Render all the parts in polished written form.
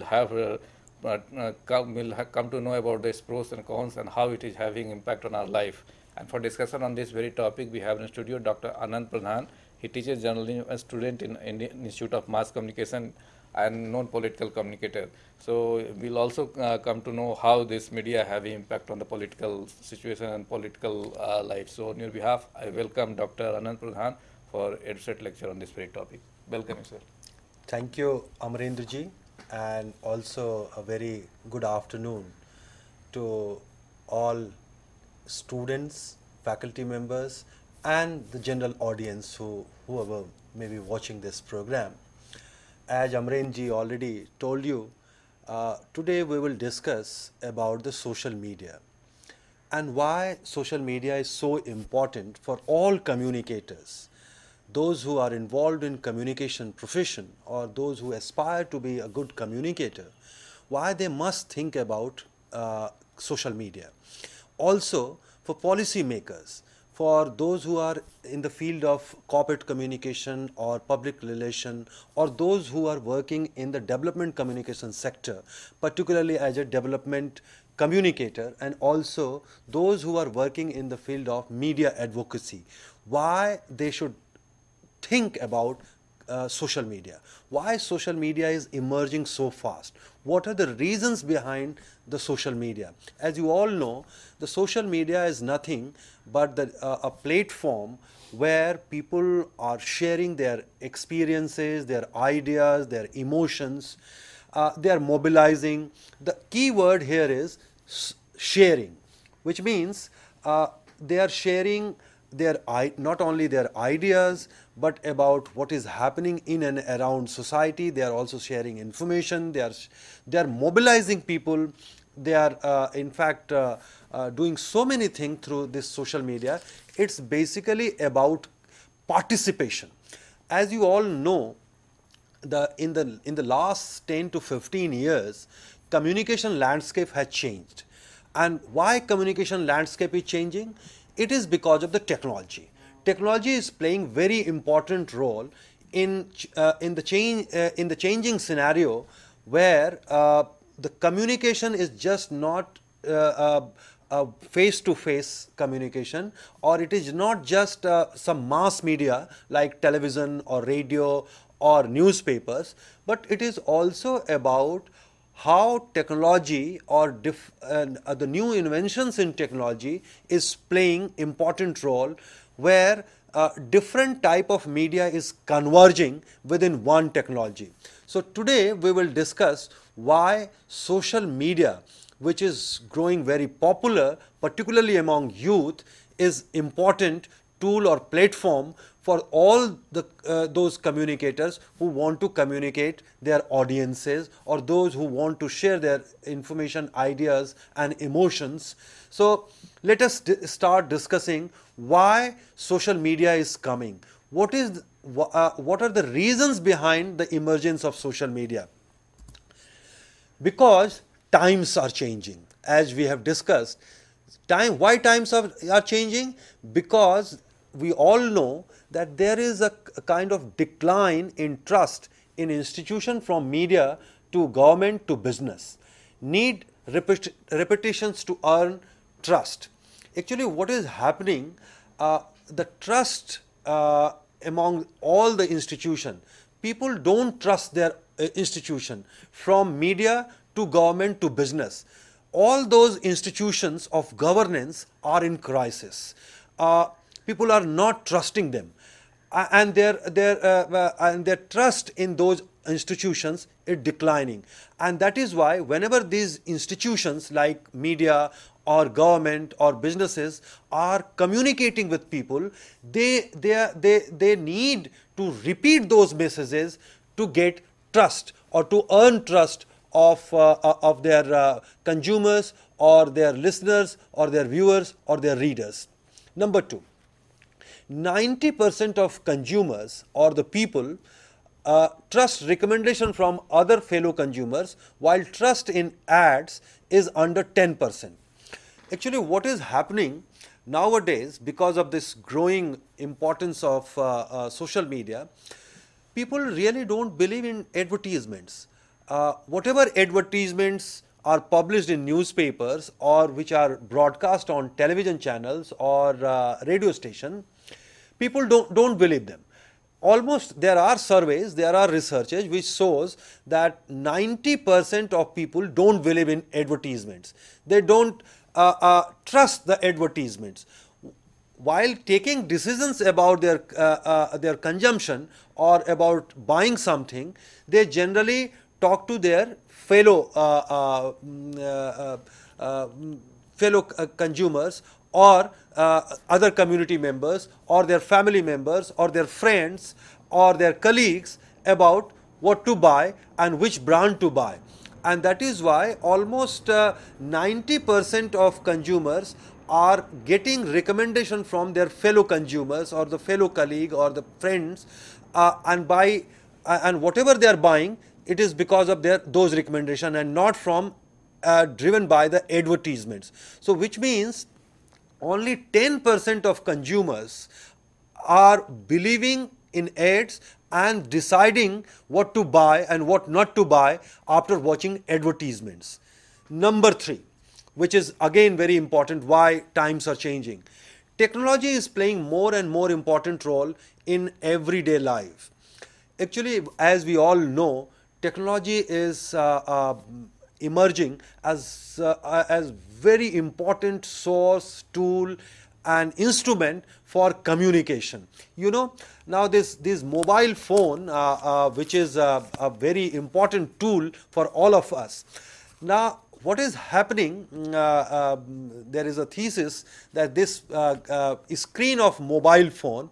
come to know about its pros and cons and how it is having impact on our life. And for discussion on this very topic, we have in studio Dr. Anand Pradhan. He teaches journalism as student in Indian Institute of Mass Communication and non-political communicator. So we'll also come to know how this media have impact on the political situation and political life. So on your behalf, I welcome Dr. Anand Pradhan for EduSet lecture on this very topic. Welcome, sir. Thank you, Amarendraji, and also a very good afternoon to all students, faculty members, and the general audience whoever may be watching this program. As Amarenji already told you, today we will discuss about the social media and why social media is so important for all communicators, those who are involved in communication profession or those who aspire to be a good communicator, why they must think about social media. Also for policy makers, for those who are in the field of corporate communication or public relation, or those who are working in the development communication sector, particularly as a development communicator, and also those who are working in the field of media advocacy, why they should think about social media, why social media is emerging so fast, what are the reasons behind the social media. As you all know, the social media is nothing but a platform where people are sharing their experiences, their ideas, their emotions, they are mobilizing. The key word here is sharing, which means they are sharing not only their ideas, but about what is happening in and around society. They are also sharing information. They are mobilizing people. They are in fact doing so many things through this social media. It's basically about participation. As you all know, in the last 10 to 15 years, communication landscape has changed. And why communication landscape is changing? It is because of the technology. Technology is playing very important role in the changing scenario where the communication is just not face-to-face communication, or it is not just some mass media like television or radio or newspapers, but it is also about how technology or the new inventions in technology is playing important role, where different type of media is converging within one technology. So today we will discuss why social media, which is growing very popular, particularly among youth, is important tool or platform for all those communicators who want to communicate their audiences, or those who want to share their information, ideas and emotions. So let us start discussing why social media is coming. What are the reasons behind the emergence of social media? Because times are changing, as we have discussed. Why times are changing? Because we all know that there is a kind of decline in trust in institution, from media to government to business. Need repetitions to earn trust. Actually, what is happening, the trust among all the institution, people don't trust their institution, from media to government to business. All those institutions of governance are in crisis. People are not trusting them, and their trust in those institutions is declining. And that is why whenever these institutions like media or government or businesses are communicating with people, they need to repeat those messages to get trust or to earn trust of their consumers or their listeners or their viewers or their readers. Number two, 90% of consumers or the people trust recommendation from other fellow consumers, while trust in ads is under 10%. Actually, what is happening nowadays, because of this growing importance of social media, people really don't believe in advertisements. whatever advertisements are published in newspapers or which are broadcast on television channels or radio station, people don't believe them. Almost there are surveys, there are researches which shows that 90% of people don't believe in advertisements. They don't trust the advertisements. While taking decisions about their consumption or about buying something, they generally talk to their fellow consumers or other community members or their family members or their friends or their colleagues about what to buy and which brand to buy. And that is why almost 90% of consumers are getting recommendation from their fellow consumers or the fellow colleague or the friends, and whatever they are buying, it is because of those recommendations and not from driven by the advertisements. So which means only 10% of consumers are believing in ads and deciding what to buy and what not to buy after watching advertisements. Number 3, which is again very important, why times are changing. Technology is playing more and more important role in everyday life. Actually, as we all know, technology is emerging as very important source, tool and instrument for communication. You know, now this mobile phone, which is a very important tool for all of us. Now, what is happening, there is a thesis that this screen of mobile phone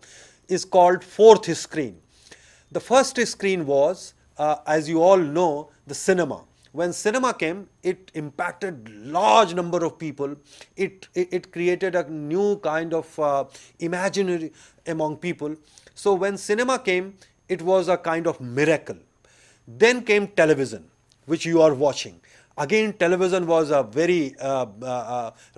is called fourth screen. The first screen was, as you all know, the cinema. When cinema came, it impacted large number of people. It created a new kind of imaginary among people. So when cinema came, it was a kind of miracle. Then came television, which you are watching. Again, television was a very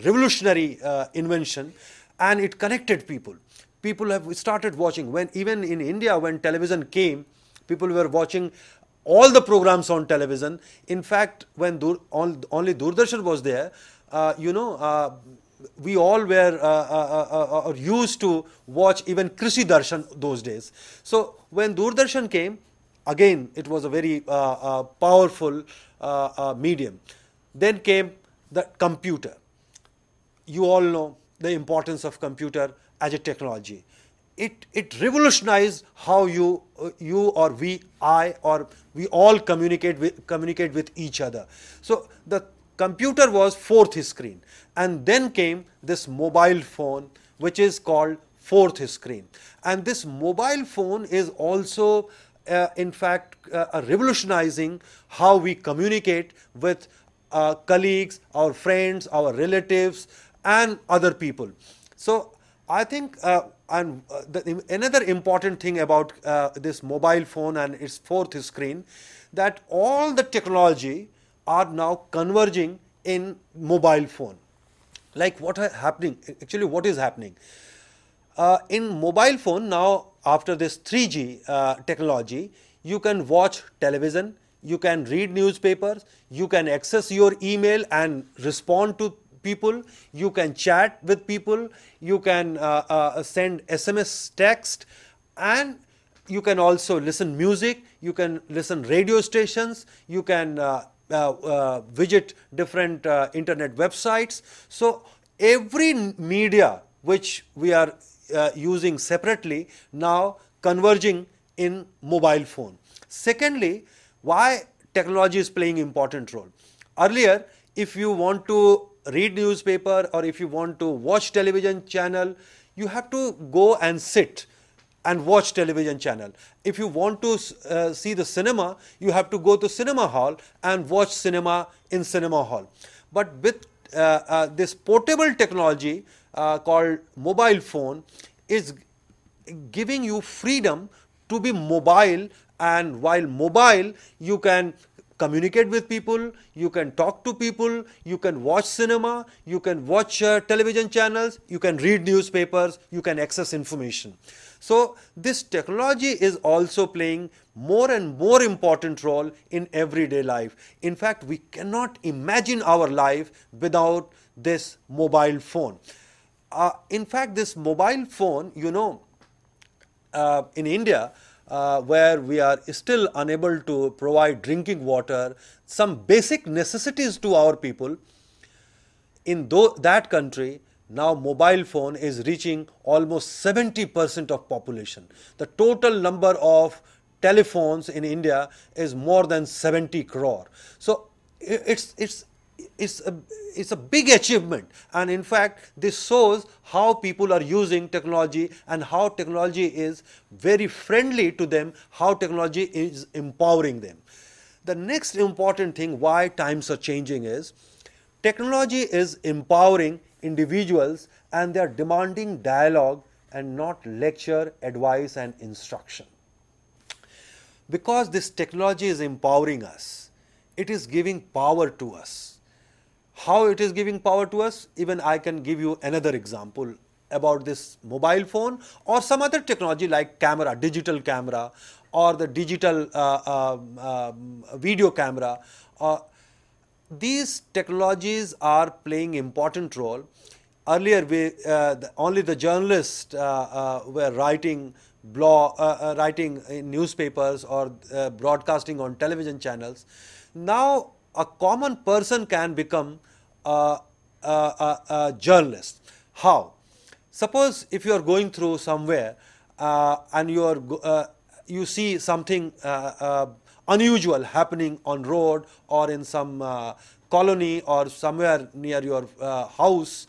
revolutionary invention, and it connected people. People have started watching. When even in India, when television came, people were watching all the programs on television. In fact, when only Doordarshan was there, we all were used to watch even Krishi Darshan those days. So when Doordarshan came, again it was a very powerful medium. Then came the computer. You all know the importance of computer as a technology. It revolutionized how you or we, I or we all communicate with each other. So the computer was fourth screen, and then came this mobile phone, which is called fourth screen. And this mobile phone is also in fact revolutionizing how we communicate with colleagues, our friends, our relatives and other people. So I think another important thing about this mobile phone and its fourth screen, that all the technology are now converging in mobile phone. Like what is happening? Actually, what is happening? In mobile phone now, after this 3G technology, you can watch television, you can read newspapers, you can access your email and respond to people, you can chat with people, you can send SMS text, and you can also listen music, you can listen radio stations, you can visit different internet websites. So every media which we are using separately now converging in mobile phone. Secondly, why technology is playing important role? Earlier, if you want to read newspaper or if you want to watch television channel, you have to go and sit and watch television channel. If you want to see the cinema, you have to go to cinema hall and watch cinema in cinema hall. But with this portable technology called mobile phone is giving you freedom to be mobile, and while mobile you can communicate with people, you can talk to people, you can watch cinema, you can watch television channels, you can read newspapers, you can access information. So this technology is also playing more and more important role in everyday life. In fact, we cannot imagine our life without this mobile phone. In fact, this mobile phone, in India, where we are still unable to provide drinking water, some basic necessities to our people, in that country, now mobile phone is reaching almost 70% of population. The total number of telephones in India is more than 70 crore. So it's a big achievement, and in fact this shows how people are using technology and how technology is very friendly to them, how technology is empowering them. The next important thing why times are changing is technology is empowering individuals and they are demanding dialogue and not lecture, advice and instruction. Because this technology is empowering us, it is giving power to us. How it is giving power to us? Even I can give you another example about this mobile phone or some other technology like camera, digital camera or the digital video camera. These technologies are playing important role. Earlier, only the journalists were writing in newspapers or broadcasting on television channels. Now, a common person can become a journalist. How? Suppose if you are going through somewhere and you see something unusual happening on road or in some colony or somewhere near your house,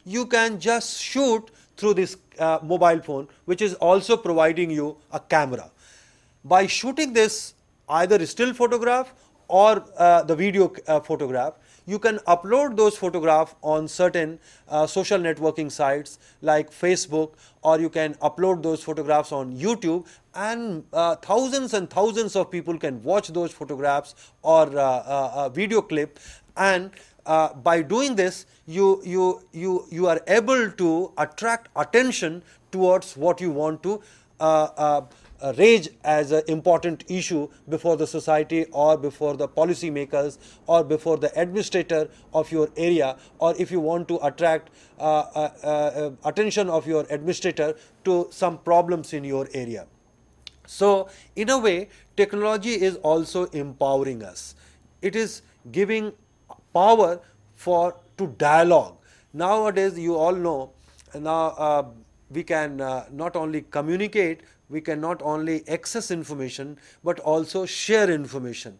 you can just shoot through this mobile phone, which is also providing you a camera. By shooting this either still photograph or the video photograph, you can upload those photographs on certain social networking sites like Facebook, or you can upload those photographs on YouTube, and thousands and thousands of people can watch those photographs or a video clip. And by doing this, you are able to attract attention towards what you want to raise as an important issue before the society or before the policy makers or before the administrator of your area, or if you want to attract attention of your administrator to some problems in your area. So in a way, technology is also empowering us. It is giving power to dialogue. Nowadays, you all know, now we can not only communicate, we can not only access information, but also share information.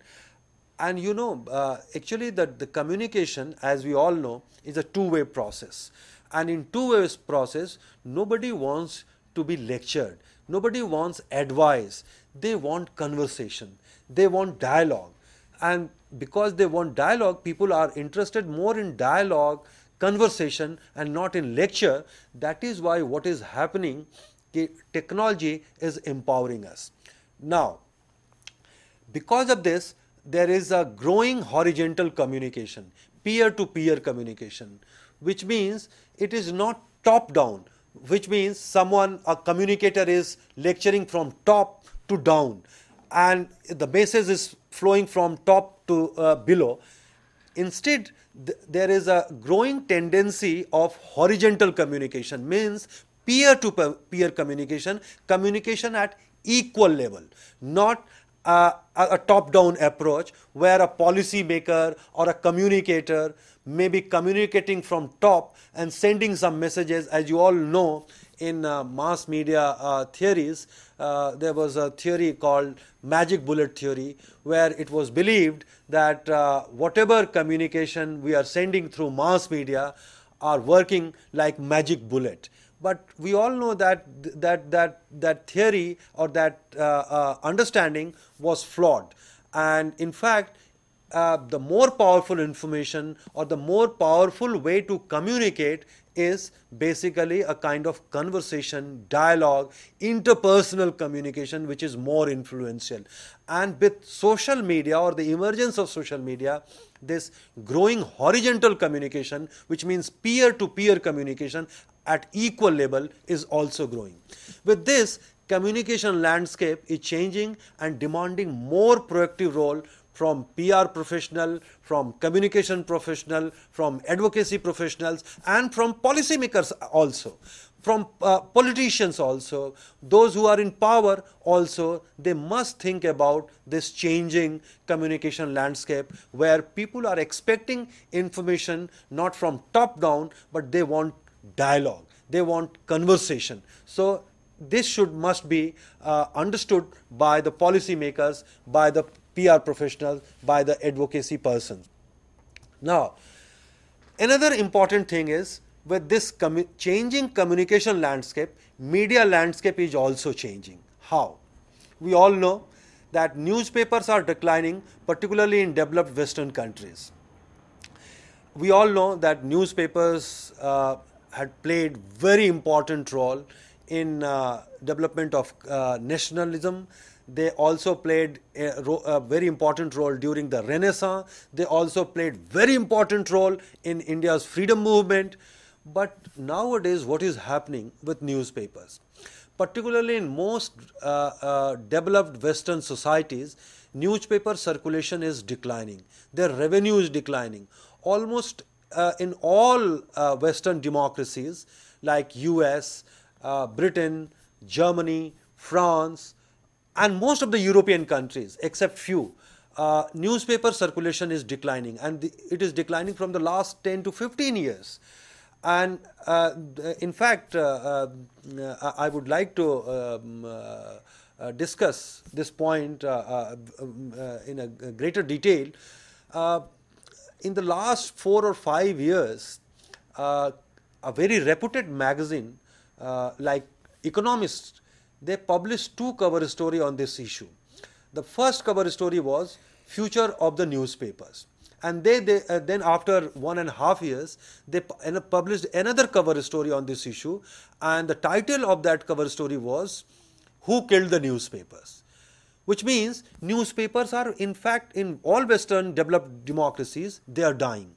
And actually the communication, as we all know, is a two-way process. And in two-way process, nobody wants to be lectured. Nobody wants advice. They want conversation. They want dialogue. And because they want dialogue, people are interested more in dialogue, conversation, and not in lecture. That is why what is happening, technology is empowering us. Now, because of this, there is a growing horizontal communication, peer-to-peer communication, which means it is not top-down, which means a communicator is lecturing from top to down, and the message is flowing from top to below. Instead, there is a growing tendency of horizontal communication, means peer-to-peer communication, communication at equal level, not a top-down approach where a policy maker or a communicator may be communicating from top and sending some messages. As you all know, in mass media theories, there was a theory called magic bullet theory, where it was believed that whatever communication we are sending through mass media are working like magic bullet. But we all know that theory or that understanding was flawed. And in fact, the more powerful information or the more powerful way to communicate is basically a kind of conversation, dialogue, interpersonal communication, which is more influential. And with social media or the emergence of social media, this growing horizontal communication, which means peer-to-peer communication at equal level, is also growing. With this, communication landscape is changing and demanding more proactive role from PR professional, from communication professional, from advocacy professionals, and from policymakers also, from politicians also, those who are in power also. They must think about this changing communication landscape where people are expecting information not from top down, but they want dialogue, they want conversation. So this must be understood by the policymakers, by the PR professionals, by the advocacy persons. Now, another important thing is, with this changing communication landscape, media landscape is also changing. How? We all know that newspapers are declining, particularly in developed Western countries. We all know that newspapers had played very important role in development of nationalism. They also played a very important role during the Renaissance. They also played very important role in India's freedom movement. But nowadays, what is happening with newspapers? Particularly in most developed Western societies, newspaper circulation is declining. Their revenue is declining. Almost in all Western democracies like US, Britain, Germany, France, and most of the European countries, except few, newspaper circulation is declining, and it is declining from the last 10 to 15 years. And in fact, I would like to discuss this point in a greater detail. In the last 4 or 5 years, a very reputed magazine like Economist, they published 2 cover stories on this issue. The first cover story was Future of the Newspapers, and then after 1.5 years, they published another cover story on this issue, and the title of that cover story was Who Killed the Newspapers? Which means newspapers are, in fact, in all Western developed democracies, they are dying.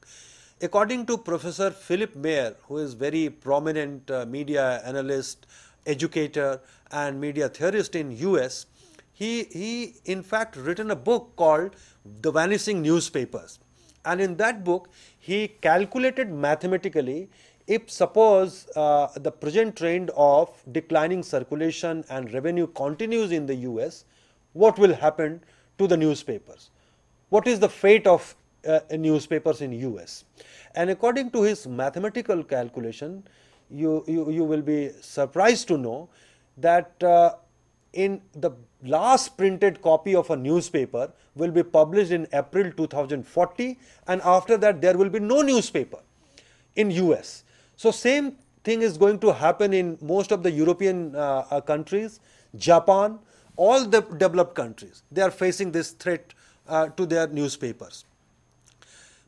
According to Professor Philip Mayer, who is very prominent media analyst, educator, and media theorist in US, he in fact written a book called The Vanishing Newspapers. And in that book, he calculated mathematically, if suppose the present trend of declining circulation and revenue continues in the US, what will happen to the newspapers? What is the fate of newspapers in US? And according to his mathematical calculation, you will be surprised to know that in the last printed copy of a newspaper will be published in April 2040, and after that there will be no newspaper in US. So same thing is going to happen in most of the European countries, Japan, all the developed countries. They are facing this threat to their newspapers.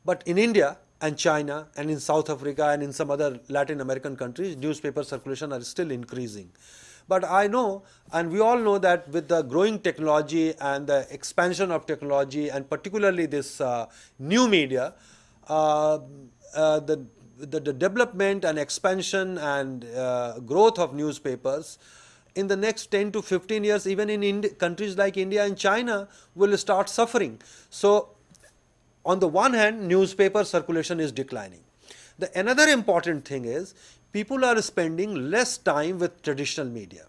But in India and China and in South Africa and in some other Latin American countries, newspaper circulation are still increasing. But I know, and we all know, that with the growing technology and the expansion of technology, and particularly this new media, the development and expansion and growth of newspapers in the next 10 to 15 years, even in countries like India and China, will start suffering. So on the one hand, newspaper circulation is declining. Another important thing is people are spending less time with traditional media.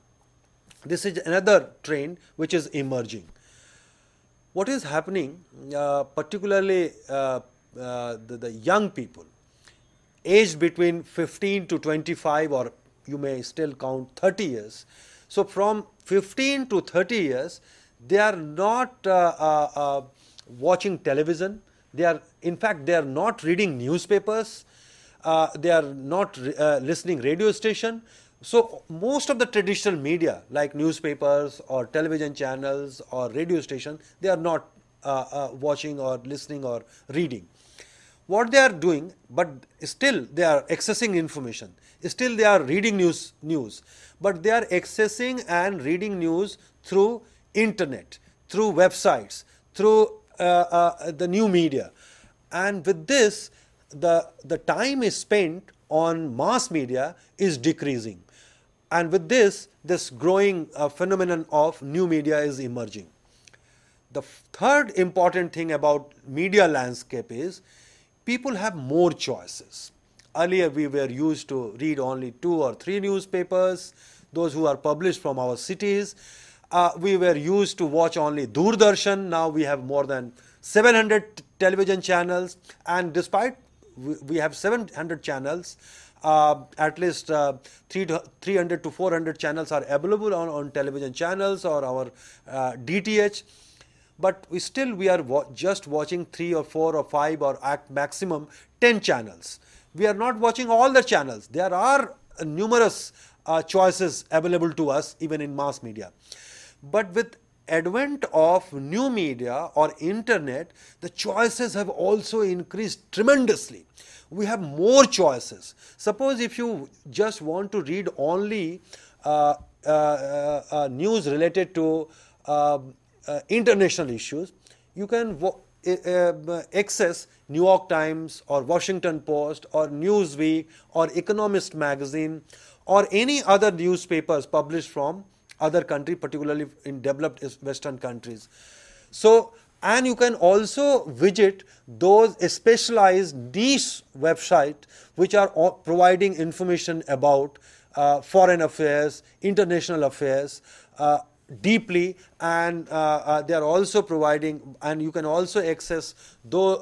This is another trend which is emerging. What is happening, particularly the young people, aged between 15 to 25, or you may still count 30 years. So from 15 to 30 years, they are not watching television. In fact, they are not reading newspapers. They are not listening radio station. So most of the traditional media like newspapers or television channels or radio station, they are not watching or listening or reading. What they are doing, but still they are accessing information. Still they are reading news, but they are accessing and reading news through internet, through websites, through the new media. And with this, the time is spent on mass media is decreasing. And with this growing phenomenon of new media is emerging. The third important thing about media landscape is people have more choices. Earlier we were used to read only 2 or 3 newspapers, those who are published from our cities. We were used to watch only Doordarshan. Now we have more than 700 television channels, and despite we have 700 channels, at least 300 to 400 channels are available on television channels or our DTH. But we are just watching 3 or 4 or 5 or at maximum 10 channels. We are not watching all the channels. There are numerous choices available to us even in mass media. But with advent of new media or internet, the choices have also increased tremendously. We have more choices. Suppose if you just want to read only news related to international issues, you can access New York Times or Washington Post or Newsweek or Economist magazine or any other newspapers published from other country, particularly in developed Western countries. So, and you can also visit those specialized niche websites which are providing information about foreign affairs, international affairs, deeply, and they are also providing, and you can also access those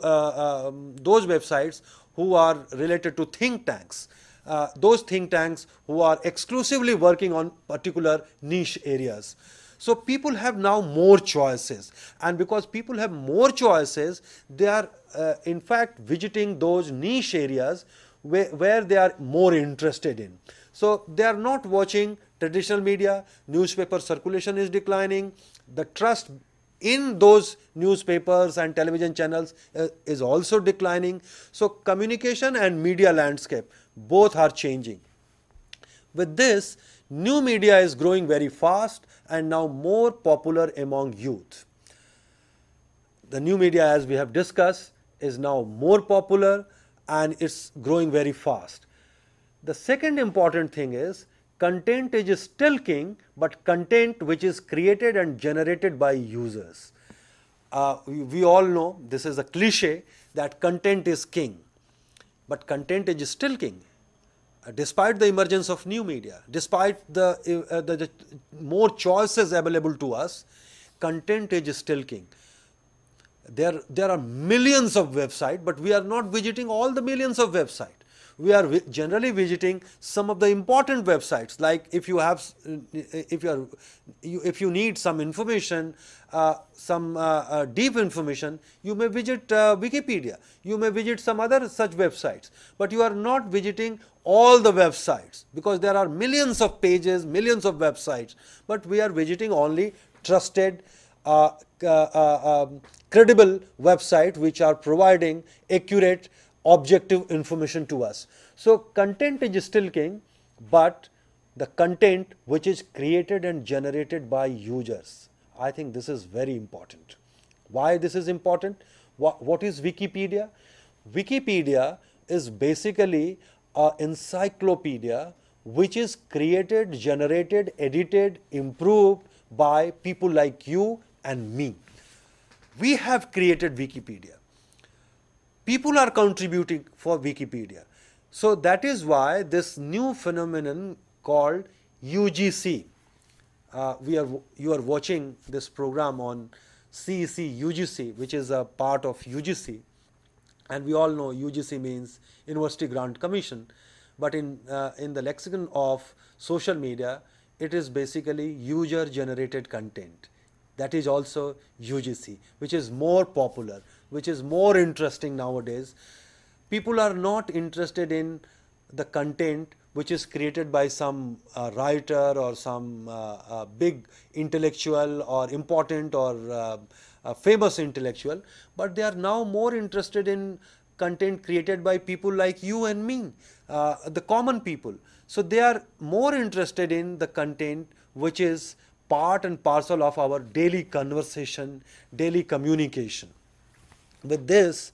websites who are related to think tanks, those think tanks who are exclusively working on particular niche areas. So people have now more choices, and because people have more choices, they are in fact visiting those niche areas where they are more interested in. So they are not watching traditional media, newspaper circulation is declining, the trust in those newspapers and television channels is also declining. So communication and media landscape both are changing. With this, new media is growing very fast and now more popular among youth. The new media, as we have discussed, is now more popular and it's growing very fast. The second important thing is content is still king, but content which is created and generated by users. We all know, this is a cliche, that content is king, but content is still king. Despite the emergence of new media, despite the more choices available to us, content is still king. There are millions of websites, but we are not visiting all the millions of websites. We are generally visiting some of the important websites. Like if you need some information, some deep information, you may visit Wikipedia. You may visit some other such websites, but you are not visiting all the websites because there are millions of pages, millions of websites. But we are visiting only trusted, credible websites which are providing accurate, objective information to us. So content is still king, but the content which is created and generated by users, I think this is very important. Why this is important? What is Wikipedia? Wikipedia is basically an encyclopedia which is created, generated, edited, improved by people like you and me. We have created Wikipedia. People are contributing for Wikipedia. So that is why this new phenomenon called UGC. You are watching this program on CEC UGC, which is a part of UGC. And we all know UGC means University Grant Commission. But in the lexicon of social media, it is basically user generated content. That is also UGC, which is more popular, which is more interesting nowadays. People are not interested in the content which is created by some writer or some big intellectual or important or famous intellectual, but they are now more interested in content created by people like you and me, the common people. So they are more interested in the content which is part and parcel of our daily conversation, daily communication. With this,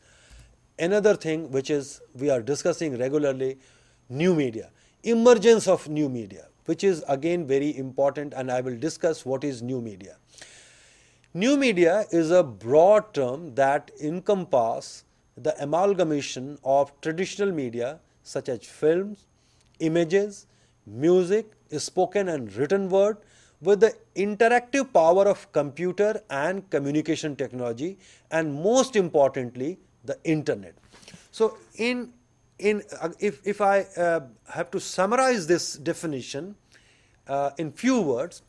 another thing which is we are discussing regularly, new media, emergence of new media, which is again very important, and I will discuss what is new media. New media is a broad term that encompasses the amalgamation of traditional media such as films, images, music, spoken and written word with the interactive power of computer and communication technology, and most importantly the internet. So if I have to summarize this definition in few words,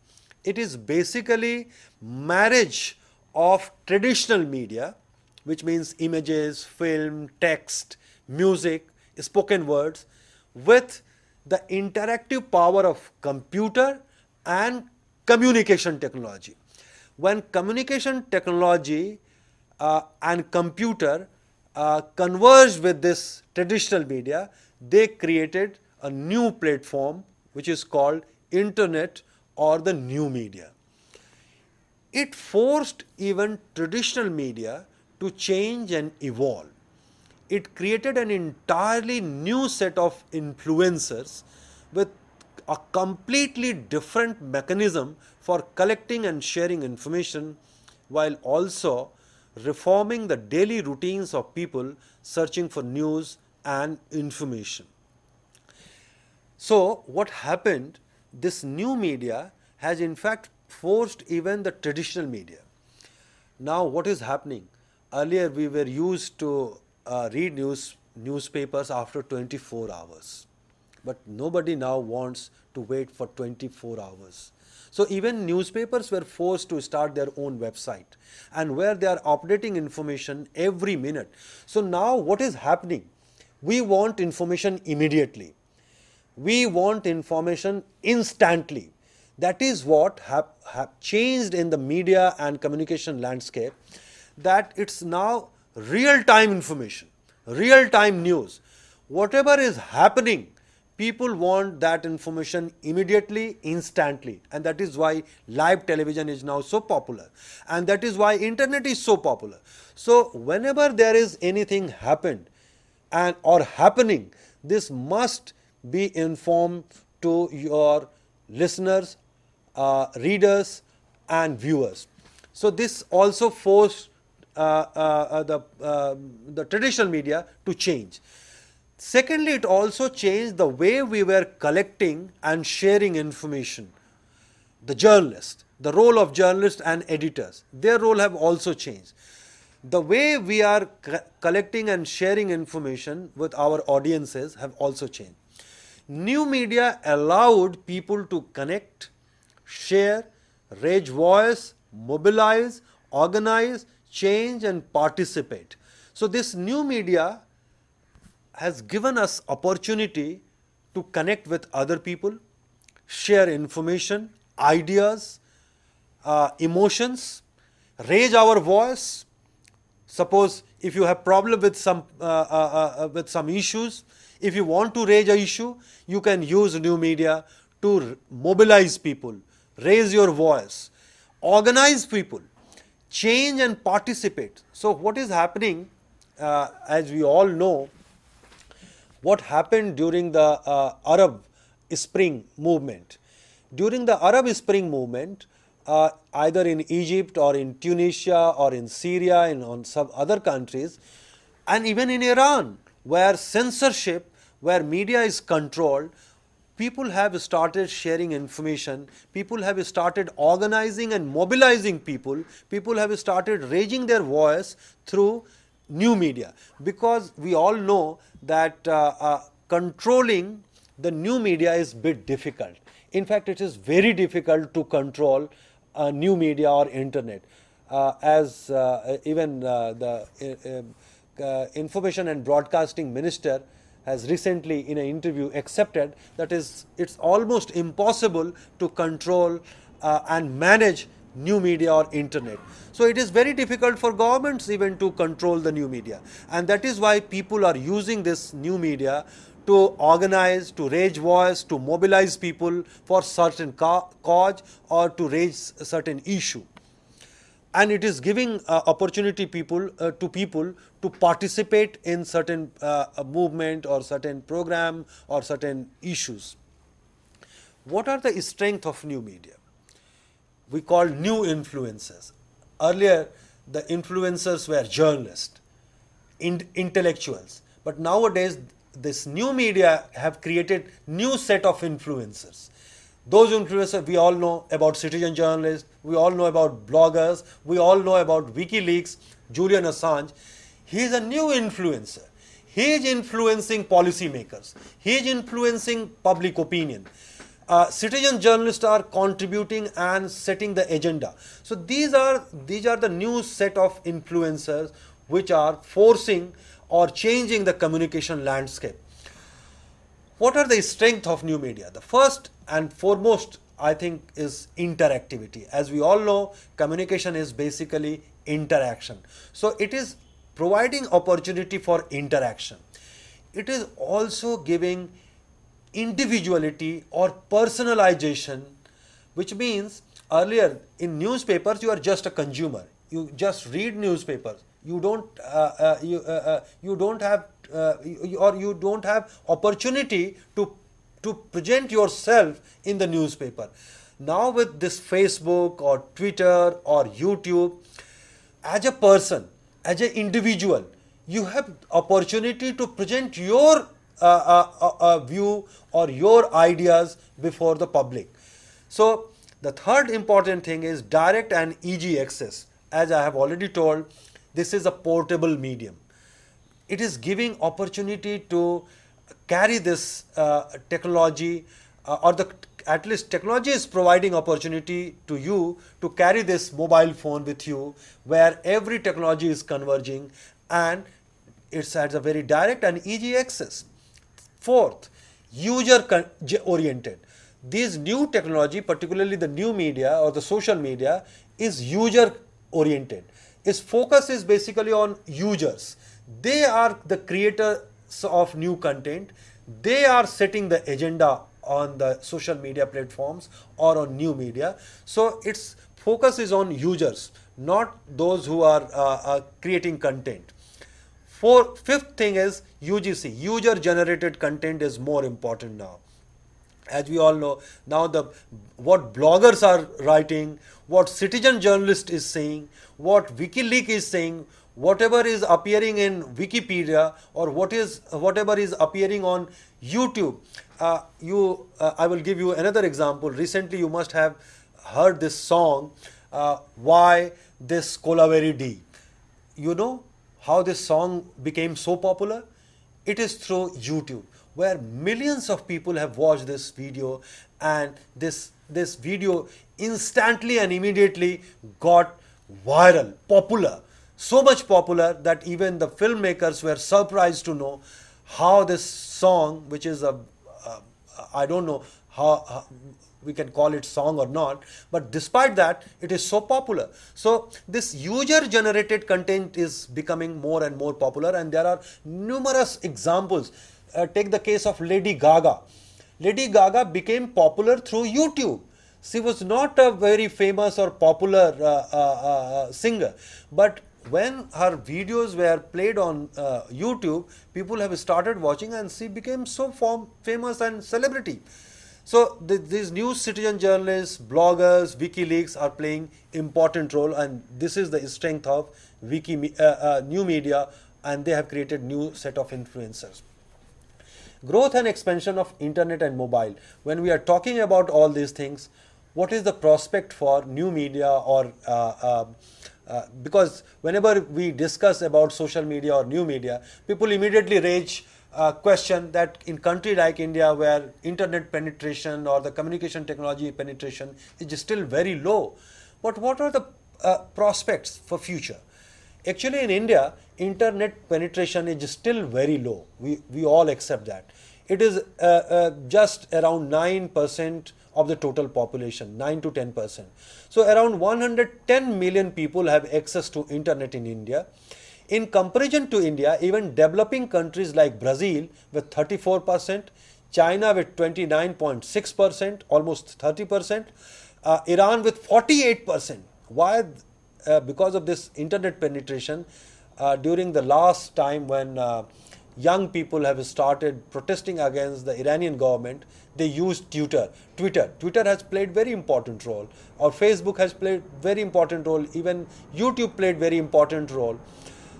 it is basically marriage of traditional media, which means images, film, text, music, spoken words, with the interactive power of computer and communication technology. When communication technology and computer converged with this traditional media, they created a new platform which is called internet or the new media. It forced even traditional media to change and evolve. It created an entirely new set of influencers with a completely different mechanism for collecting and sharing information, while also reforming the daily routines of people searching for news and information. So what happened, this new media has in fact forced even the traditional media. Now what is happening? Earlier we were used to read newspapers after 24 hours. But nobody now wants to wait for 24 hours. So even newspapers were forced to start their own website, and where they are updating information every minute. So now what is happening? We want information immediately. We want information instantly. That is what have changed in the media and communication landscape, that it's now real-time information, real-time news. Whatever is happening, people want that information immediately, instantly, and that is why live television is now so popular, and that is why internet is so popular. So whenever there is anything happened or happening, this must be informed to your listeners, readers and viewers. So this also forced the traditional media to change. Secondly, it also changed the way we were collecting and sharing information. The journalists, the role of journalists and editors, their role have also changed. The way we are collecting and sharing information with our audiences have also changed. New media allowed people to connect, share, raise voice, mobilize, organize, change and participate. So this new media has given us opportunity to connect with other people, share information, ideas, emotions, raise our voice. Suppose if you have problem with some issues, if you want to raise an issue, you can use new media to mobilize people, raise your voice, organize people, change and participate. So what is happening, as we all know, what happened during the Arab Spring movement. During the Arab Spring movement, either in Egypt or in Tunisia or in Syria and on some other countries, and even in Iran, where censorship, where media is controlled, people have started sharing information, people have started organizing and mobilizing people, people have started raising their voice through new media. Because we all know that controlling the new media is a bit difficult. In fact, it is very difficult to control new media or internet. As even the Information and Broadcasting Minister has recently in an interview accepted that it's almost impossible to control and manage new media or internet. So it is very difficult for governments even to control the new media, and that is why people are using this new media to organize, to raise voice, to mobilize people for certain cause or to raise a certain issue. And it is giving opportunity to people to participate in certain movement or certain program or certain issues. What are the strength of new media? We call new influencers. Earlier, the influencers were journalists, intellectuals, but nowadays this new media have created new set of influencers. Those influencers, we all know about citizen journalists, we all know about bloggers, we all know about WikiLeaks, Julian Assange. He is a new influencer. He is influencing policymakers. He is influencing public opinion. Citizen journalists are contributing and setting the agenda. So these are the new set of influencers which are forcing or changing the communication landscape. What are the strengths of new media? The first and foremost, I think, is interactivity. As we all know, communication is basically interaction. So it is providing opportunity for interaction. It is also giving individuality or personalization, which means earlier in newspapers you are just a consumer. You just read newspapers. You don't have opportunity to present yourself in the newspaper. Now with this Facebook or Twitter or YouTube, as a person, as an individual, you have opportunity to present your view or your ideas before the public. So the third important thing is direct and easy access. As I have already told, this is a portable medium. It is giving opportunity to carry this technology, at least technology is providing opportunity to you to carry this mobile phone with you, where every technology is converging and it has a very direct and easy access. Fourth, user oriented. This new technology, particularly the new media or the social media, is user oriented. Its focus is basically on users. They are the creators of new content. They are setting the agenda on the social media platforms or on new media. So its focus is on users, not those who are creating content. Fifth thing is UGC, user generated content is more important now. As we all know, now what bloggers are writing, what citizen journalist is saying, what WikiLeaks is saying, whatever is appearing in Wikipedia or whatever is appearing on YouTube. I will give you another example. Recently you must have heard this song, Why This Colaveri D. You know how this song became so popular? It is through YouTube, where millions of people have watched this video, and this video instantly and immediately got viral, popular. So much popular that even the filmmakers were surprised to know how this song, which is I don't know how we can call it song or not, but despite that, it is so popular. So this user generated content is becoming more and more popular, and there are numerous examples. Take the case of Lady Gaga. Lady Gaga became popular through YouTube. She was not a very famous or popular singer, but when her videos were played on YouTube, people have started watching and she became so famous and celebrity. So these new citizen journalists, bloggers, WikiLeaks are playing important role, and this is the strength of new media, and they have created new set of influencers. Growth and expansion of internet and mobile. When we are talking about all these things, what is the prospect for new media or because whenever we discuss about social media or new media, people immediately raise a question that in country like India, where internet penetration or the communication technology penetration is still very low, but what are the prospects for future? Actually, in India, internet penetration is still very low. We all accept that. It is just around 9% of the total population, 9 to 10%. So around 110 million people have access to internet in India. In comparison to India, even developing countries like Brazil with 34%, China with 29.6%, almost 30%, Iran with 48%. Why? Because of this internet penetration. During the last time when young people have started protesting against the Iranian government, they used Twitter. Twitter has played very important role, or Facebook has played very important role, even YouTube played very important role.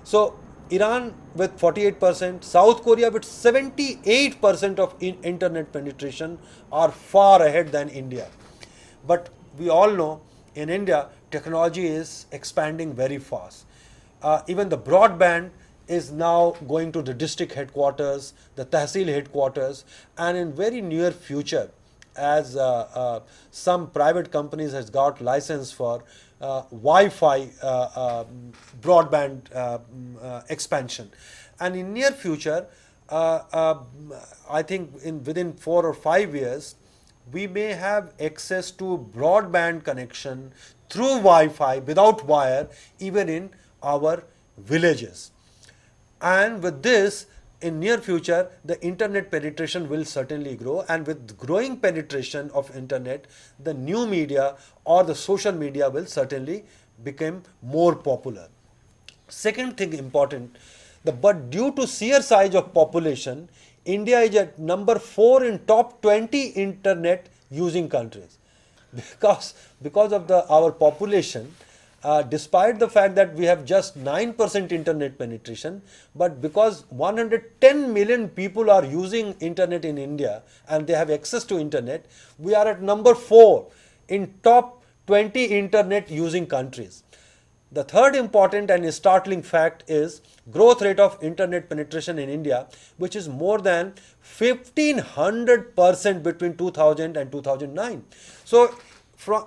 So Iran with 48%, South Korea with 78% of internet penetration are far ahead than India. But we all know in India, technology is expanding very fast. Even the broadband is now going to the district headquarters, the Tehsil headquarters, and in very near future, as some private companies has got license for Wi-Fi broadband expansion, and in near future, I think within 4 or 5 years, we may have access to broadband connection through Wi-Fi without wire even in our villages. And with this, in near future, the internet penetration will certainly grow, and with growing penetration of internet, the new media or the social media will certainly become more popular. Second thing important, but due to sheer size of population, India is at number 4 in top 20 internet using countries. Because of our population, despite the fact that we have just 9% internet penetration, but because 110 million people are using internet in India and they have access to internet, we are at number 4 in top 20 internet using countries. The third important and startling fact is growth rate of internet penetration in India, which is more than 1500% between 2000 and 2009. So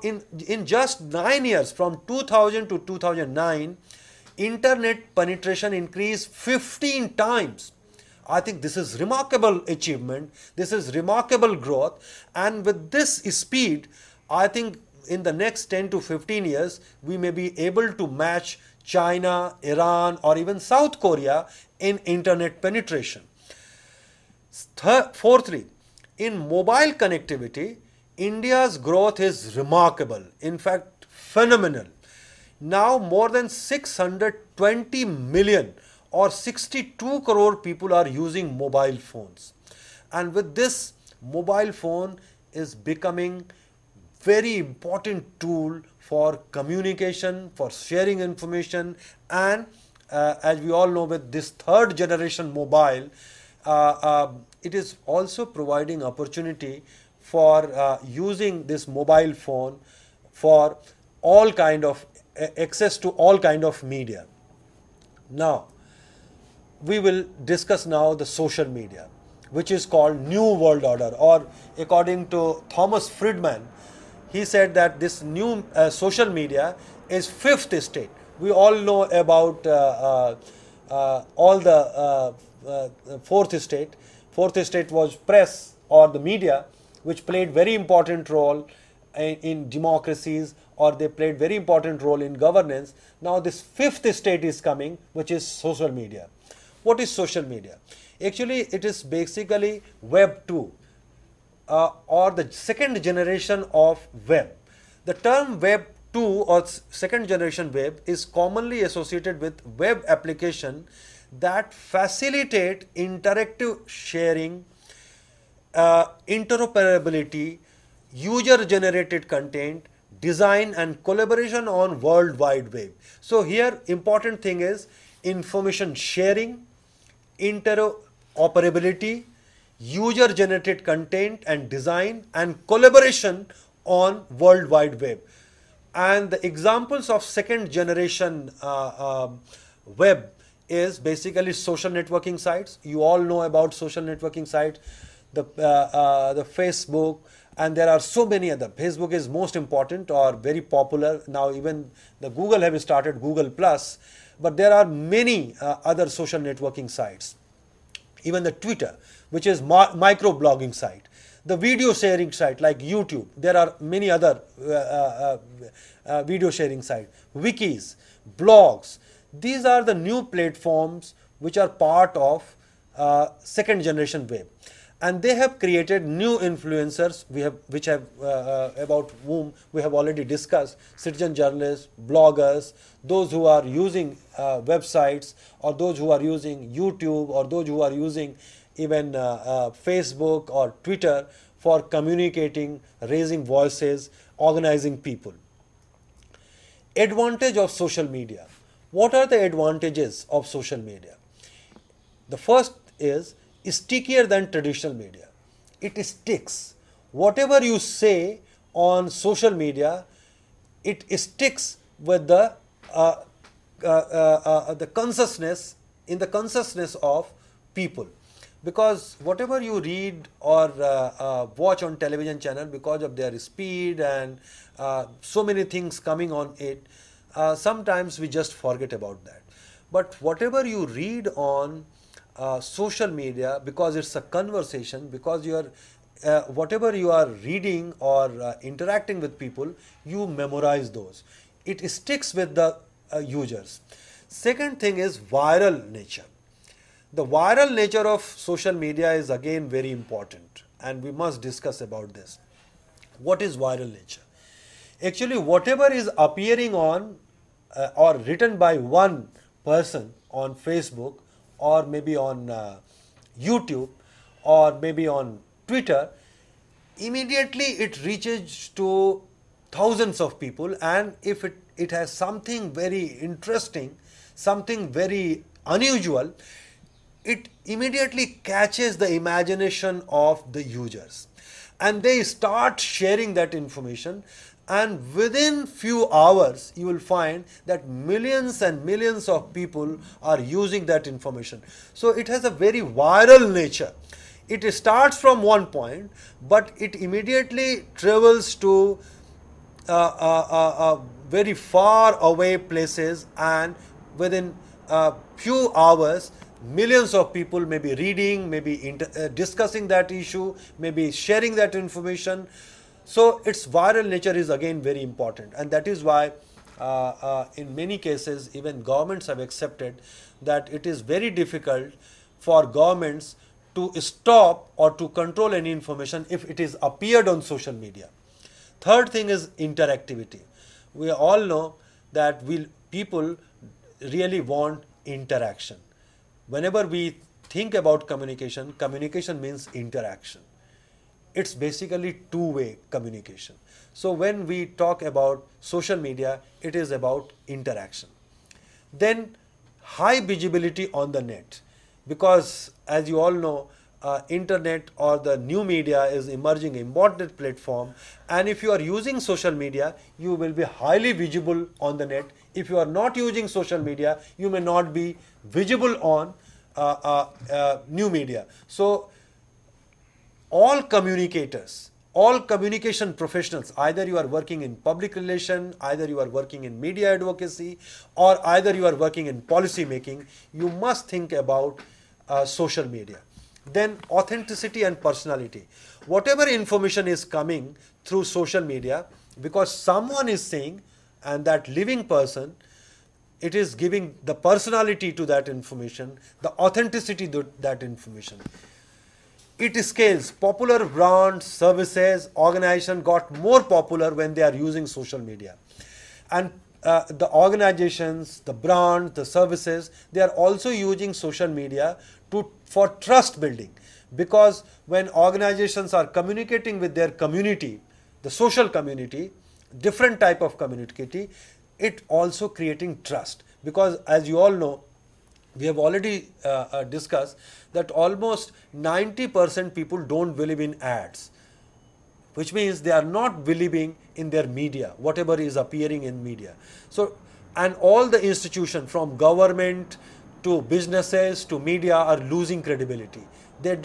in just 9 years, from 2000 to 2009, internet penetration increased 15 times. I think this is remarkable achievement. This is remarkable growth. And with this speed, I think in the next 10 to 15 years, we may be able to match China, Iran, or even South Korea in internet penetration. Fourthly, in mobile connectivity, India's growth is remarkable, in fact phenomenal. Now more than 620 million or 62 crore people are using mobile phones. And with this, mobile phone is becoming very important tool for communication, for sharing information, and as we all know, with this third generation mobile, it is also providing opportunity for using this mobile phone for all kind of access to all kind of media. Now, we will discuss now the social media, which is called New World Order, or according to Thomas Friedman, he said that this new social media is fifth estate. We all know about all the fourth estate. Fourth estate was press or the media, which played very important role in democracies, or they played very important role in governance. Now this fifth estate is coming, which is social media. What is social media? Actually, it is basically Web 2. Or the second generation of web. The term Web 2 or second generation web is commonly associated with web application that facilitate interactive sharing, interoperability, user generated content, design and collaboration on World Wide Web. So here important thing is information sharing, interoperability, user generated content and design, and collaboration on World Wide Web. And the examples of second generation web is basically social networking sites. You all know about social networking sites, the Facebook, and there are so many other. Facebook is most important or very popular. Now even the Google have started Google Plus, but there are many other social networking sites. Even the Twitter, which is micro blogging site. The video sharing site like YouTube, there are many other video sharing sites, wikis, blogs. These are the new platforms which are part of second generation web, and they have created new influencers about whom we have already discussed: citizen journalists, bloggers, those who are using websites, or those who are using YouTube, or those who are using even Facebook or Twitter for communicating, raising voices, organizing people. Advantage of social media. What are the advantages of social media? The first is stickier than traditional media. It sticks. Whatever you say on social media, it sticks with the consciousness, in the consciousness of people. Because whatever you read or watch on television channel, because of their speed and so many things coming on it, sometimes we just forget about that. But whatever you read on social media, because it's a conversation, because you are whatever you are reading or interacting with people, you memorize those. It sticks with the users. Second thing is viral nature. The viral nature of social media is again very important, and we must discuss about this. What is viral nature? Actually, whatever is appearing on or written by one person on Facebook, or maybe on YouTube, or maybe on Twitter, immediately it reaches to thousands of people, and if it has something very interesting, something very unusual, it immediately catches the imagination of the users, and they start sharing that information, and within few hours you will find that millions and millions of people are using that information. So it has a very viral nature. It starts from one point, but it immediately travels to very far away places, and within a few hours millions of people may be reading, maybe discussing that issue, maybe sharing that information. So its viral nature is again very important, and that is why in many cases even governments have accepted that it is very difficult for governments to stop or to control any information if it is appeared on social media. Third thing is interactivity. We all know that people really want interaction. Whenever we think about communication, communication means interaction. It's basically two-way communication. So when we talk about social media, it is about interaction. Then high visibility on the net, because as you all know, internet or the new media is emerging important platform, and if you are using social media, you will be highly visible on the net. If you are not using social media, you may not be visible on new media. So all communicators, all communication professionals, either you are working in public relation, either you are working in media advocacy, or either you are working in policy making, you must think about social media. Then authenticity and personality. Whatever information is coming through social media, because someone is saying, and that living person, it is giving the personality to that information, the authenticity to that information. It scales. Popular brands, services, organization got more popular when they are using social media. And the organizations, the brands, the services, they are also using social media for trust building. Because when organizations are communicating with their community, the social community, different type of community, it also creating trust. Because as you all know, we have already discussed that almost 90% people don't believe in ads, which means they are not believing in their media, whatever is appearing in media. So, and all the institutions from government to businesses to media are losing credibility. They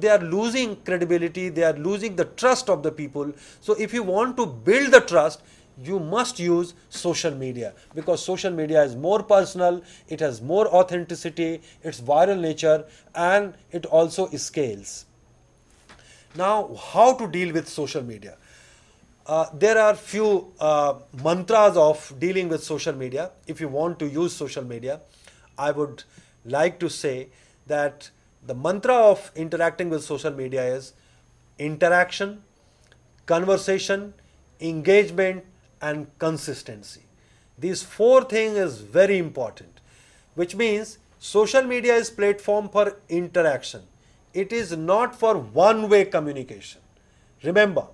are losing credibility. They are losing the trust of the people. So if you want to build the trust, you must use social media, because social media is more personal, it has more authenticity, it's viral nature, and it also scales. Now, how to deal with social media? There are few mantras of dealing with social media. If you want to use social media, I would like to say that the mantra of interacting with social media is interaction, conversation, engagement, and consistency. These four things is very important, which means social media is platform for interaction. It is not for one-way communication. Remember,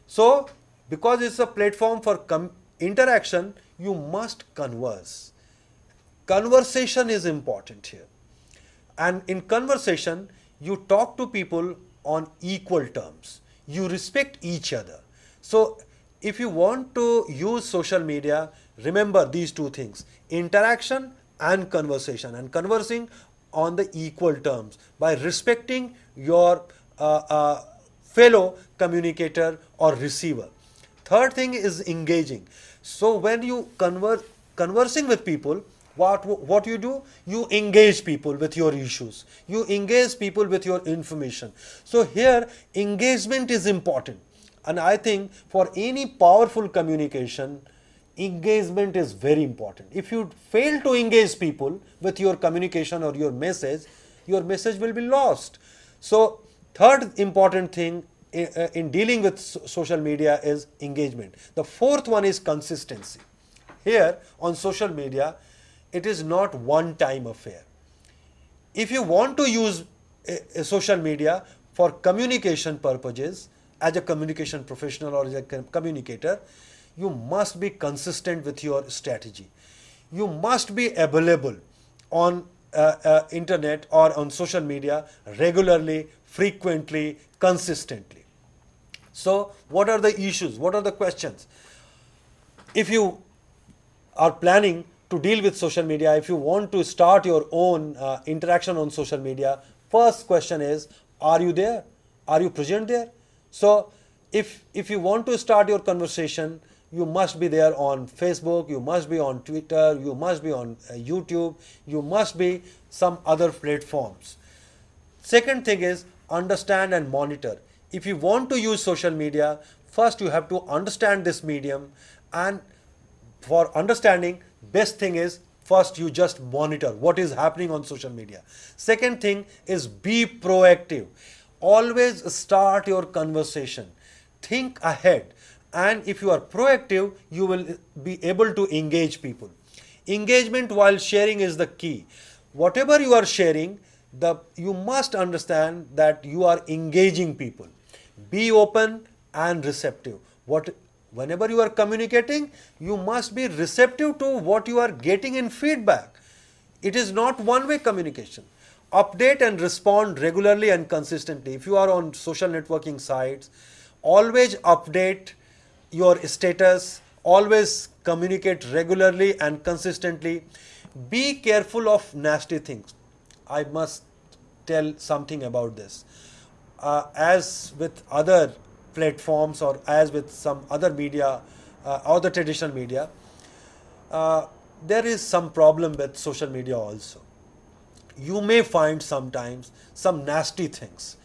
so because it's a platform for interaction, you must converse. Conversation is important here. And in conversation, you talk to people on equal terms. You respect each other. So if you want to use social media, remember these two things: interaction and conversation, and conversing on the equal terms by respecting your fellow communicator or receiver. Third thing is engaging. So when you conversing with people, what you do? You engage people with your issues. You engage people with your information. So here engagement is important. And I think for any powerful communication, engagement is very important. If you fail to engage people with your communication or your message will be lost. So third important thing in dealing with social media is engagement. The fourth one is consistency. Here on social media, it is not one time affair. If you want to use a social media for communication purposes, as a communication professional or as a communicator, you must be consistent with your strategy. You must be available on internet or on social media regularly, frequently, consistently. So what are the issues? What are the questions? If you are planning to deal with social media, if you want to start your own interaction on social media, first question is, are you there? Are you present there? So if you want to start your conversation, you must be there on Facebook, you must be on Twitter, you must be on YouTube, you must be some other platforms. Second thing is understand and monitor. If you want to use social media, first you have to understand this medium, and for understanding, best thing is first you just monitor what is happening on social media. Second thing is be proactive. Always start your conversation. Think ahead. And if you are proactive, you will be able to engage people. Engagement while sharing is the key. Whatever you are sharing, you must understand that you are engaging people. Be open and receptive. Whenever you are communicating, you must be receptive to what you are getting in feedback. It is not one-way communication. Update and respond regularly and consistently. If you are on social networking sites, always update your status, always communicate regularly and consistently. Be careful of nasty things. I must tell something about this. As with other platforms or as with some other media or the traditional media, there is some problem with social media also. You may find sometimes some nasty things.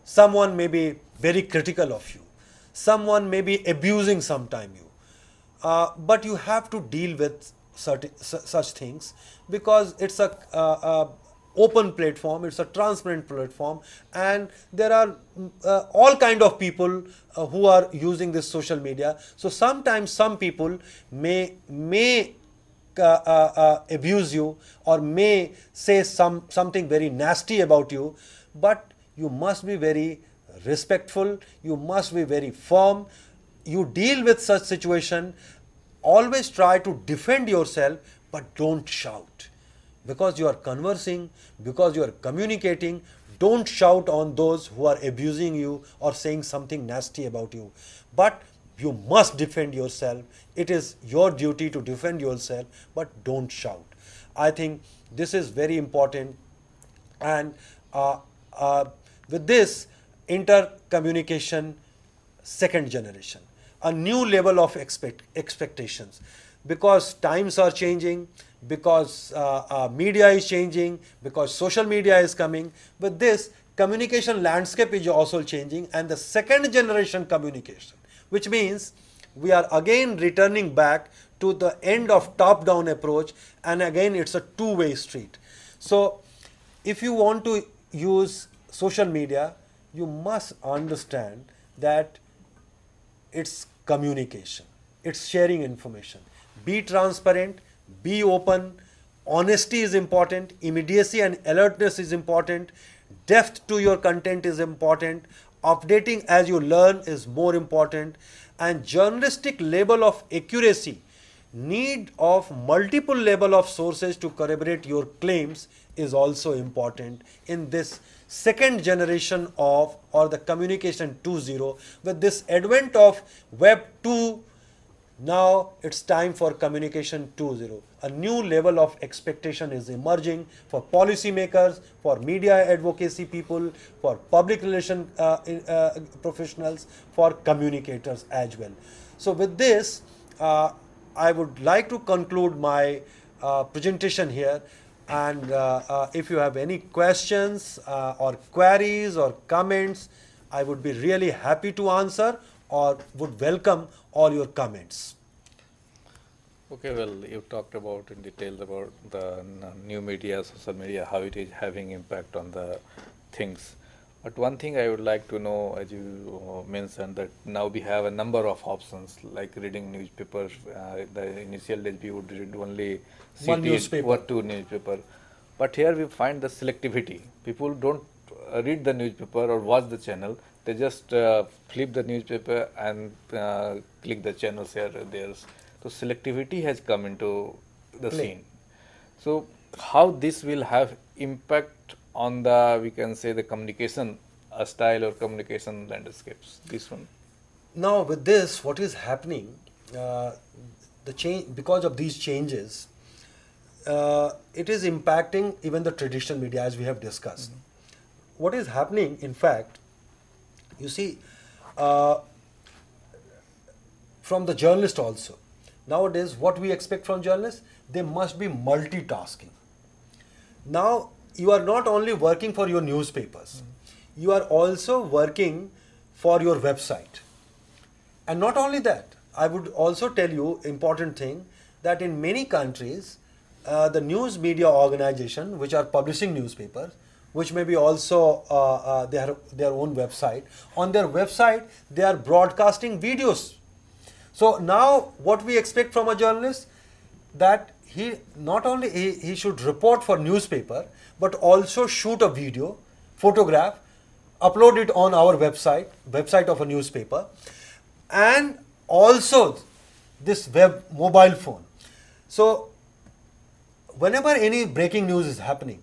Someone may be very critical of you. Someone may be abusing sometime you. But you have to deal with such things, because it's a open platform, it's a transparent platform, and there are all kind of people who are using this social media. So sometimes some people may abuse you or may say something very nasty about you, but you must be very respectful, you must be very firm. You deal with such situation, always try to defend yourself, but don't shout. Because you are conversing, because you are communicating, don't shout on those who are abusing you or saying something nasty about you. But you must defend yourself. It is your duty to defend yourself, but don't shout. I think this is very important. And with this, intercommunication second generation. a new level of expectations, because times are changing, because media is changing, because social media is coming. With this, communication landscape is also changing, and the second generation communication, which means we are again returning back to the end of top-down approach, and again it's a two-way street. So if you want to use social media, you must understand that it's communication, it's sharing information. Be transparent, be open, honesty is important, immediacy and alertness is important, depth to your content is important, updating as you learn is more important, and journalistic level of accuracy, need of multiple level of sources to corroborate your claims is also important in this second generation of, or the communication 2.0. With this advent of web 2, now it's time for communication 2.0. A new level of expectation is emerging for policymakers, for media advocacy people, for public relation professionals, for communicators as well. So with this, I would like to conclude my presentation here, and if you have any questions or queries or comments, I would be really happy to answer, or would welcome all your comments. Okay, well, you talked about in detail about the new media, social media, how it is having impact on the things. But one thing I would like to know, as you mentioned, that now we have a number of options, like reading newspapers. The initial days we would read only One newspaper. or two newspaper. But here we find the selectivity. People don't read the newspaper or watch the channel. They just flip the newspaper and click the channels here and there. So selectivity has come into the scene. So how this will have impact on the, we can say, the communication style or communication landscapes, this one? Now with this, what is happening, the change, because of these changes, it is impacting even the traditional media, as we have discussed. What is happening, in fact, you see, from the journalist also, nowadays what we expect from journalists, they must be multitasking. Now you are not only working for your newspapers, you are also working for your website. And not only that, I would also tell you important thing, that in many countries, the news media organization which are publishing newspapers, which may be also their own website, on their website they are broadcasting videos. So now what we expect from a journalist, that he not only he should report for newspaper, but also shoot a video, photograph, upload it on our website of a newspaper, and also this web mobile phone. So whenever any breaking news is happening,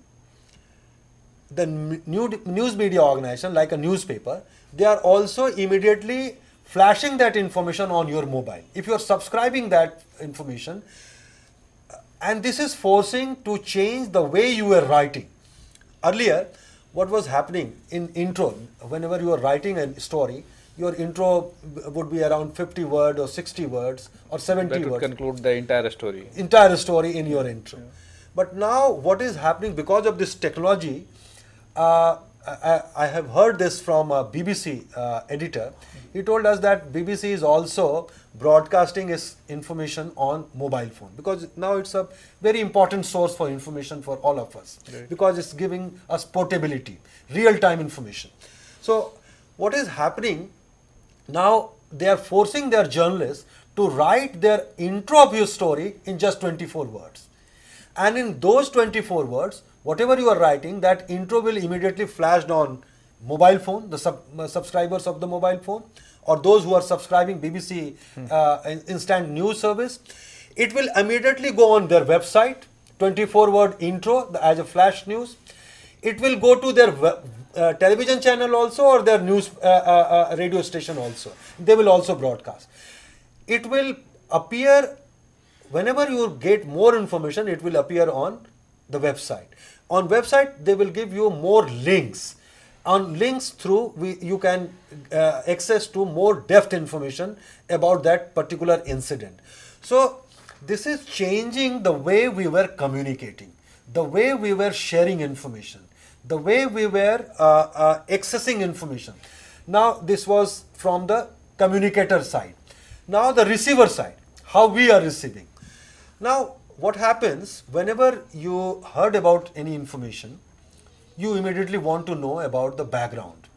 the news media organization, like a newspaper, they are also immediately flashing that information on your mobile, if you are subscribing that information. And this is forcing to change the way you were writing. Earlier, what was happening in intro, whenever you are writing a story, your intro would be around 50 words or 60 words or 70 that would words. conclude the entire story. Entire story in your intro. But now what is happening because of this technology, I have heard this from a BBC editor. He told us that BBC is also broadcasting its information on mobile phone, because now it's a very important source for information for all of us, Right. because it's giving us portability, real-time information. So what is happening now, they are forcing their journalists to write their intro of your story in just 24 words. And in those 24 words, whatever you are writing, that intro will immediately flash on mobile phone, the subscribers of the mobile phone, or those who are subscribing BBC instant news service. It will immediately go on their website, 24-word intro as a flash news. It will go to their television channel also, or their news radio station also. They will also broadcast. It will appear, whenever you get more information, it will appear on the website. On website, they will give you more links. On links through, you can access to more depth information about that particular incident. So this is changing the way we were communicating, the way we were sharing information, the way we were accessing information. Now this was from the communicator side. Now the receiver side, how we are receiving. Now what happens whenever you heard about any information, you immediately want to know about the background.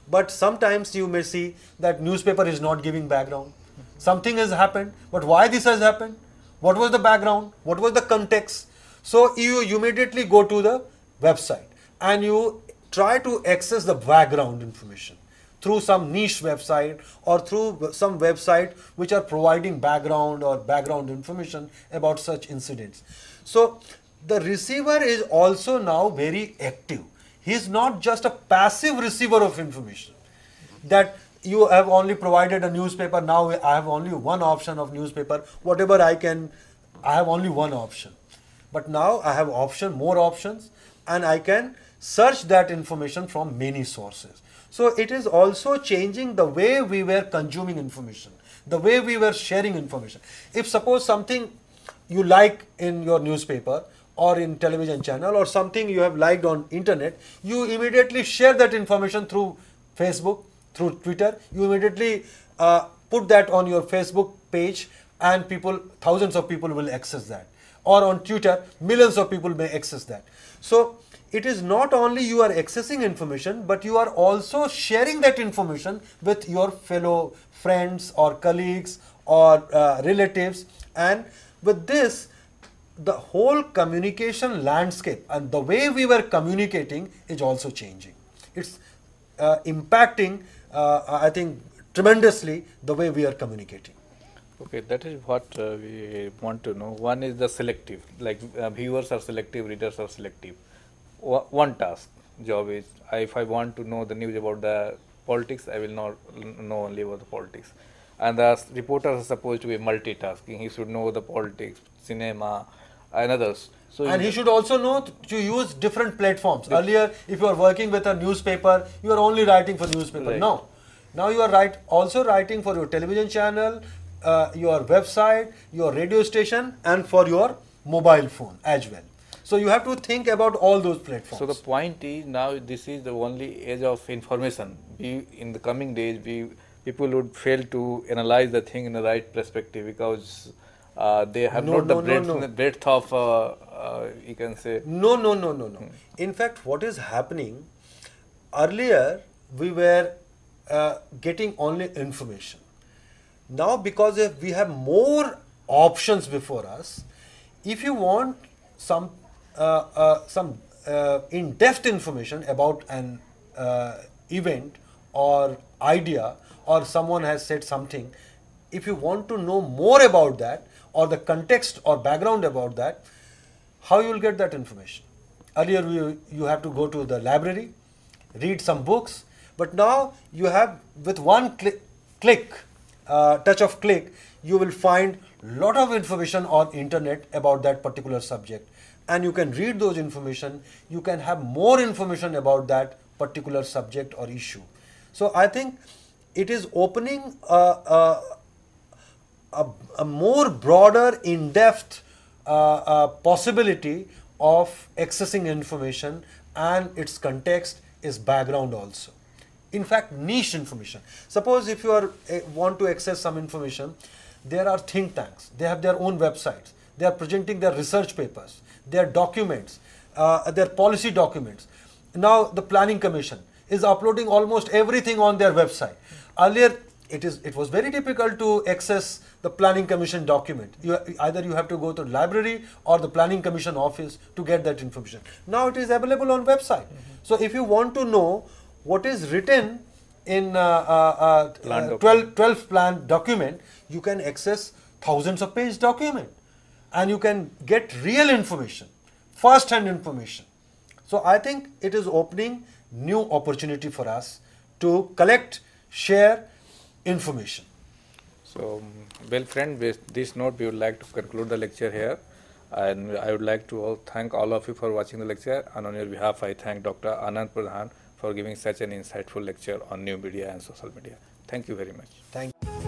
But sometimes you may see that newspaper is not giving background. Something has happened, but why this has happened? What was the background? What was the context? So you immediately go to the website and you try to access the background information through some niche website or through some website which are providing background or background information about such incidents. So the receiver is also now very active. He is not just a passive receiver of information, that you have only provided a newspaper, now I have only one option of newspaper, whatever I have only one option. But now I have more options, and I can search that information from many sources. So it is also changing the way we were consuming information, the way we were sharing information. If suppose something you like in your newspaper or in television channel or something you have liked on internet, you immediately share that information through Facebook, through Twitter. You immediately put that on your Facebook page, and thousands of people will access that. Or on Twitter, millions of people may access that. So it is not only you are accessing information, but you are also sharing that information with your fellow friends or colleagues or relatives. And with this, the whole communication landscape and the way we were communicating is also changing. It's impacting, I think, tremendously the way we are communicating. Okay, that is what we want to know. One is the selective, like viewers are selective, readers are selective. One task job is, if I want to know the news about the politics, I will not know only about the politics. And the reporters are supposed to be multitasking. He should know the politics, cinema, and others. So and he should also know to use different platforms. Earlier, if you are working with a newspaper, you are only writing for newspaper. Right. Now you are also writing for your television channel, your website, your radio station, and for your mobile phone as well. So you have to think about all those platforms. So the point is, now this is the only age of information. In the coming days, people would fail to analyze the thing in the right perspective, because they have the breadth of, you can say. No. In fact, what is happening, earlier we were getting only information. Now, because we have more options before us, if you want some in-depth information about an event or idea, or someone has said something, if you want to know more about that, or the context or background about that, how you will get that information? Earlier you have to go to the library, read some books, but now you have, with one touch of click, you will find lot of information on internet about that particular subject, and you can read those information. You can have more information about that particular subject or issue. So I think it is opening a more broader, in-depth possibility of accessing information, and its context is background also. In fact, niche information. Suppose if you want to access some information, there are think tanks. They have their own websites. They are presenting their research papers, their documents, their policy documents. Now the Planning Commission is uploading almost everything on their website. Earlier, it was very difficult to access the Planning Commission document. Either you have to go to the library or the Planning Commission office to get that information. Now it is available on website. So if you want to know what is written in 12th plan document, you can access thousands of page document, and you can get real information, first-hand information. So I think it is opening new opportunity for us to collect, share information. So, well friend, with this note we would like to conclude the lecture here, and I would like to thank all of you for watching the lecture, and on your behalf I thank Dr. Anand Pradhan for giving such an insightful lecture on new media and social media. Thank you very much. Thank you.